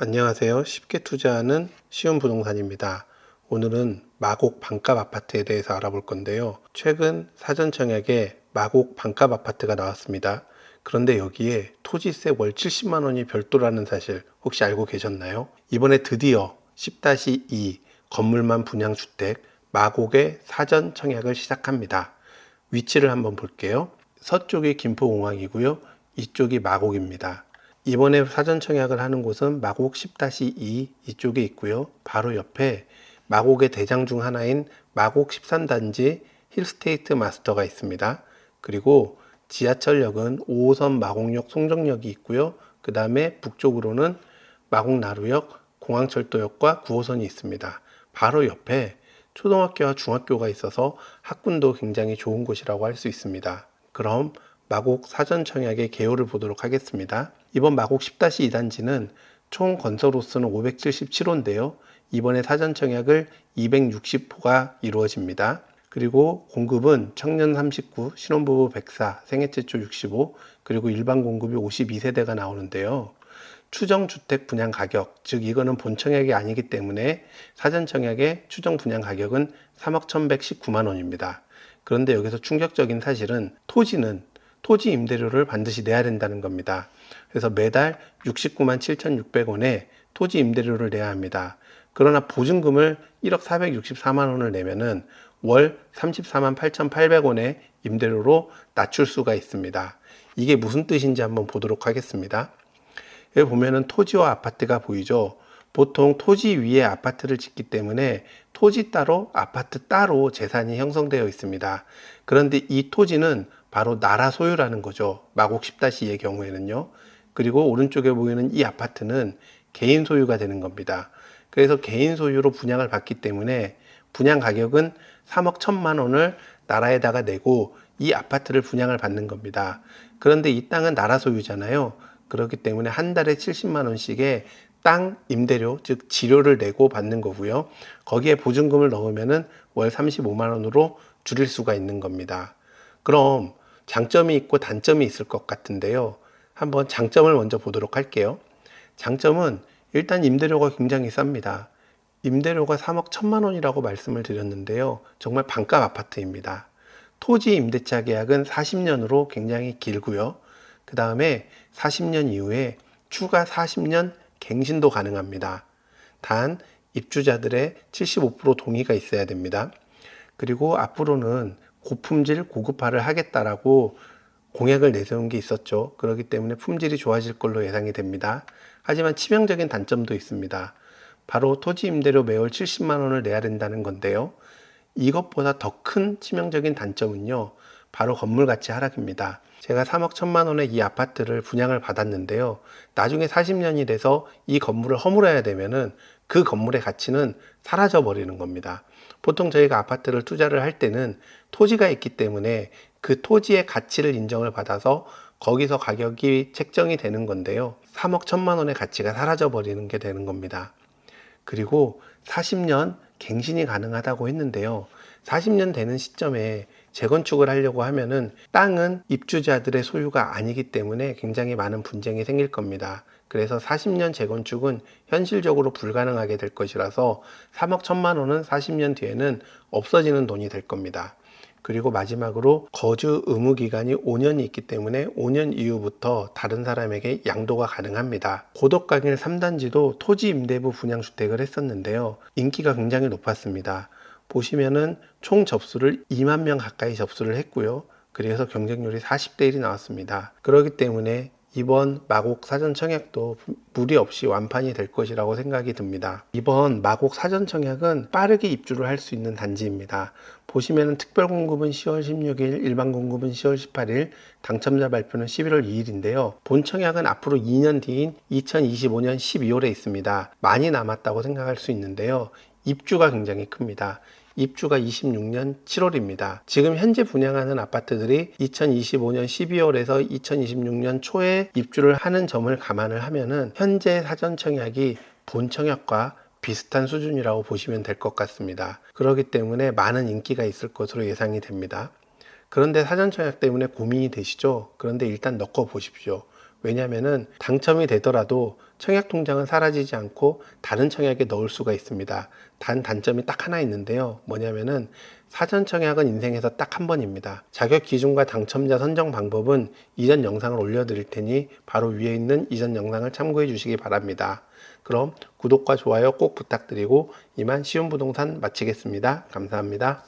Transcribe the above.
안녕하세요. 쉽게 투자하는 쉬운 부동산입니다. 오늘은 마곡 반값 아파트에 대해서 알아볼 건데요. 최근 사전청약에 마곡 반값 아파트가 나왔습니다. 그런데 여기에 토지세 월 70만 원이 별도라는 사실 혹시 알고 계셨나요? 이번에 드디어 10-2 건물만 분양주택 마곡의 사전청약을 시작합니다. 위치를 한번 볼게요. 서쪽이 김포공항이고요. 이쪽이 마곡입니다. 이번에 사전 청약을 하는 곳은 마곡 10-2 이쪽에 있고요. 바로 옆에 마곡의 대장 중 하나인 마곡 13단지 힐스테이트 마스터가 있습니다. 그리고 지하철역은 5호선 마곡역 송정역이 있고요. 그 다음에 북쪽으로는 마곡 나루역, 공항철도역과 9호선이 있습니다. 바로 옆에 초등학교와 중학교가 있어서 학군도 굉장히 좋은 곳이라고 할 수 있습니다. 그럼 마곡 사전청약의 개요를 보도록 하겠습니다. 이번 마곡 10-2단지는 총 건설호수는 577호인데요. 이번에 사전청약을 260호가 이루어집니다. 그리고 공급은 청년 39, 신혼부부 104, 생애최초 65, 그리고 일반 공급이 52세대가 나오는데요. 추정주택 분양 가격, 즉 이거는 본청약이 아니기 때문에 사전청약의 추정 분양 가격은 3억 1119만 원입니다. 그런데 여기서 충격적인 사실은 토지는 토지 임대료를 반드시 내야 된다는 겁니다. 그래서 매달 69만 7,600원에 토지 임대료를 내야 합니다. 그러나 보증금을 1억 464만 원을 내면은 월 34만 8,800원의 임대료로 낮출 수가 있습니다. 이게 무슨 뜻인지 한번 보도록 하겠습니다. 여기 보면은 토지와 아파트가 보이죠. 보통 토지 위에 아파트를 짓기 때문에 토지 따로 아파트 따로 재산이 형성되어 있습니다. 그런데 이 토지는 바로 나라 소유라는 거죠. 마곡 10-2의 경우에는요. 그리고 오른쪽에 보이는 이 아파트는 개인 소유가 되는 겁니다. 그래서 개인 소유로 분양을 받기 때문에 분양 가격은 3억 1천만 원을 나라에다가 내고 이 아파트를 분양을 받는 겁니다. 그런데 이 땅은 나라 소유잖아요. 그렇기 때문에 한 달에 70만 원씩의 땅 임대료, 즉 지료를 내고 받는 거고요. 거기에 보증금을 넣으면은 월 35만 원으로 줄일 수가 있는 겁니다. 그럼 장점이 있고 단점이 있을 것 같은데요. 한번 장점을 먼저 보도록 할게요. 장점은 일단 임대료가 굉장히 쌉니다. 임대료가 3억 1천만 원이라고 말씀을 드렸는데요. 정말 반값 아파트입니다. 토지 임대차 계약은 40년으로 굉장히 길고요. 그 다음에 40년 이후에 추가 40년 갱신도 가능합니다. 단 입주자들의 75% 동의가 있어야 됩니다. 그리고 앞으로는 고품질 고급화를 하겠다라고 공약을 내세운 게 있었죠. 그렇기 때문에 품질이 좋아질 걸로 예상이 됩니다. 하지만 치명적인 단점도 있습니다. 바로 토지 임대료 매월 70만 원을 내야 된다는 건데요. 이것보다 더 큰 치명적인 단점은요. 바로 건물 가치 하락입니다. 제가 3억 1천만 원의 이 아파트를 분양을 받았는데요. 나중에 40년이 돼서 이 건물을 허물어야 되면은 그 건물의 가치는 사라져 버리는 겁니다. 보통 저희가 아파트를 투자를 할 때는 토지가 있기 때문에 그 토지의 가치를 인정을 받아서 거기서 가격이 책정이 되는 건데요. 3억 1천만 원의 가치가 사라져 버리는 게 되는 겁니다. 그리고 40년 갱신이 가능하다고 했는데요. 40년 되는 시점에 재건축을 하려고 하면은 땅은 입주자들의 소유가 아니기 때문에 굉장히 많은 분쟁이 생길 겁니다. 그래서 40년 재건축은 현실적으로 불가능하게 될 것이라서 3억 1천만 원은 40년 뒤에는 없어지는 돈이 될 겁니다. 그리고 마지막으로 거주 의무 기간이 5년이 있기 때문에 5년 이후부터 다른 사람에게 양도가 가능합니다. 고덕강일 3단지도 토지 임대부 분양주택을 했었는데요. 인기가 굉장히 높았습니다. 보시면은 총 접수를 2만 명 가까이 접수를 했고요. 그래서 경쟁률이 40대 1이 나왔습니다. 그렇기 때문에 이번 마곡 사전 청약도 무리 없이 완판이 될 것이라고 생각이 듭니다. 이번 마곡 사전 청약은 빠르게 입주를 할 수 있는 단지입니다. 보시면은 특별 공급은 10월 16일, 일반 공급은 10월 18일, 당첨자 발표는 11월 2일인데요. 본 청약은 앞으로 2년 뒤인 2025년 12월에 있습니다. 많이 남았다고 생각할 수 있는데요. 입주가 굉장히 큽니다. 입주가 26년 7월입니다. 지금 현재 분양하는 아파트들이 2025년 12월에서 2026년 초에 입주를 하는 점을 감안을 하면은 현재 사전 청약이 본 청약과 비슷한 수준이라고 보시면 될 것 같습니다. 그렇기 때문에 많은 인기가 있을 것으로 예상이 됩니다. 그런데 사전 청약 때문에 고민이 되시죠? 그런데 일단 넣고 보십시오. 왜냐하면 당첨이 되더라도 청약 통장은 사라지지 않고 다른 청약에 넣을 수가 있습니다. 단점이 딱 하나 있는데요. 뭐냐면은 사전 청약은 인생에서 딱 한 번입니다. 자격 기준과 당첨자 선정 방법은 이전 영상을 올려드릴 테니 바로 위에 있는 이전 영상을 참고해 주시기 바랍니다. 그럼 구독과 좋아요 꼭 부탁드리고 이만 쉬운 부동산 마치겠습니다. 감사합니다.